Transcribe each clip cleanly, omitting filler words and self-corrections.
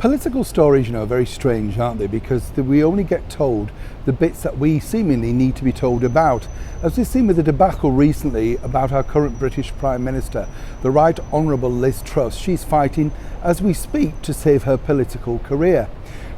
Political stories, are very strange, aren't they? Because we only get told the bits that we seemingly need to be told about. As we've seen with the debacle recently about our current British Prime Minister, the Right Honourable Liz Truss, she's fighting as we speak to save her political career.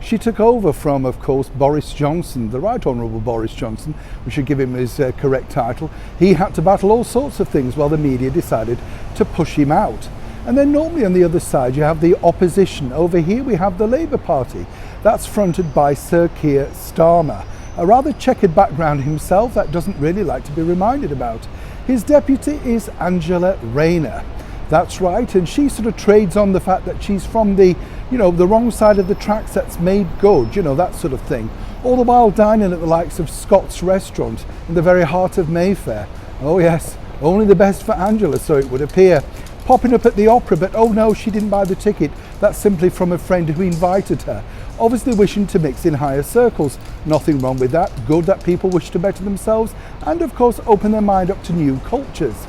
She took over from, of course, Boris Johnson, the Right Honourable Boris Johnson. We should give him his correct title. He had to battle all sorts of things while the media decided to push him out. And then normally on the other side you have the opposition. Over here we have the Labour Party. That's fronted by Sir Keir Starmer, a rather checkered background himself that doesn't really like to be reminded about. His deputy is Angela Rayner. That's right, and she sort of trades on the fact that she's from the wrong side of the tracks that's made good, that sort of thing. All the while dining at the likes of Scott's restaurant in the very heart of Mayfair. Oh yes, only the best for Angela, so it would appear. Popping up at the opera, but oh no, she didn't buy the ticket. That's simply from a friend who invited her. Obviously wishing to mix in higher circles. Nothing wrong with that. Good that people wish to better themselves and of course open their mind up to new cultures.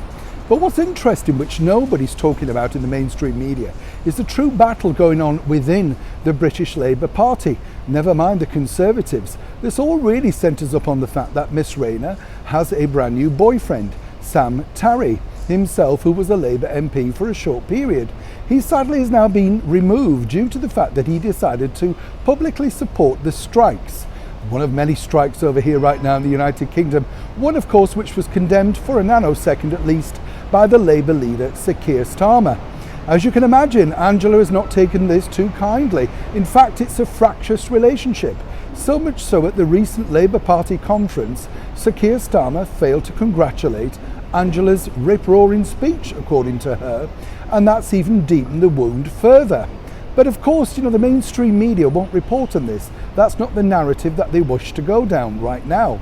But what's interesting, which nobody's talking about in the mainstream media, is the true battle going on within the British Labour Party. Never mind the Conservatives. This all really centres up on the fact that Miss Rayner has a brand new boyfriend, Sam Tarry, himself, who was a Labour MP for a short period. He sadly has now been removed due to the fact that he decided to publicly support the strikes. One of many strikes over here right now in the United Kingdom. One, of course, which was condemned for a nanosecond at least by the Labour leader, Sir Keir Starmer. As you can imagine, Angela has not taken this too kindly. In fact, it's a fractious relationship. So much so at the recent Labour Party conference, Sir Keir Starmer failed to congratulate Angela's rip-roaring speech, according to her, and that's even deepened the wound further. But of course, the mainstream media won't report on this. That's not the narrative that they wish to go down right now.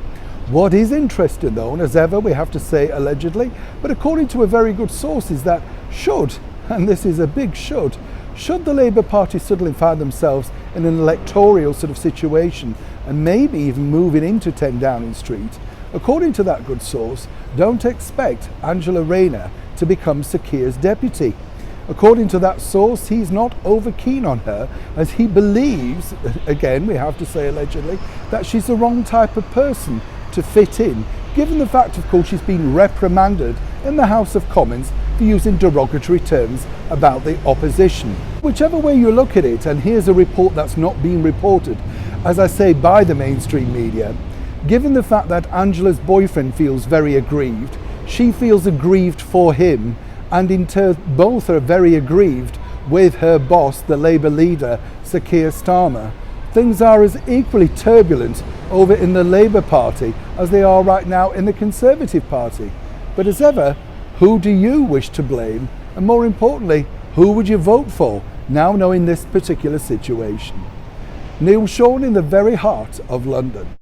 What is interesting though, and as ever we have to say allegedly, but according to a very good source, is that should, and this is a big should the Labour Party suddenly find themselves in an electoral sort of situation and maybe even moving into 10 Downing Street, according to that good source, don't expect Angela Rayner to become Sir Keir's deputy. According to that source, he's not over keen on her, as he believes, again we have to say allegedly, that she's the wrong type of person to fit in, given the fact of course she's been reprimanded in the House of Commons for using derogatory terms about the opposition. Whichever way you look at it, and here's a report that's not being reported, as I say, by the mainstream media, given the fact that Angela's boyfriend feels very aggrieved, she feels aggrieved for him, and in turn both are very aggrieved with her boss, the Labour leader, Sir Keir Starmer. Things are as equally turbulent over in the Labour Party as they are right now in the Conservative Party. But as ever, who do you wish to blame? And more importantly, who would you vote for, now knowing this particular situation? Neil Sean in the very heart of London.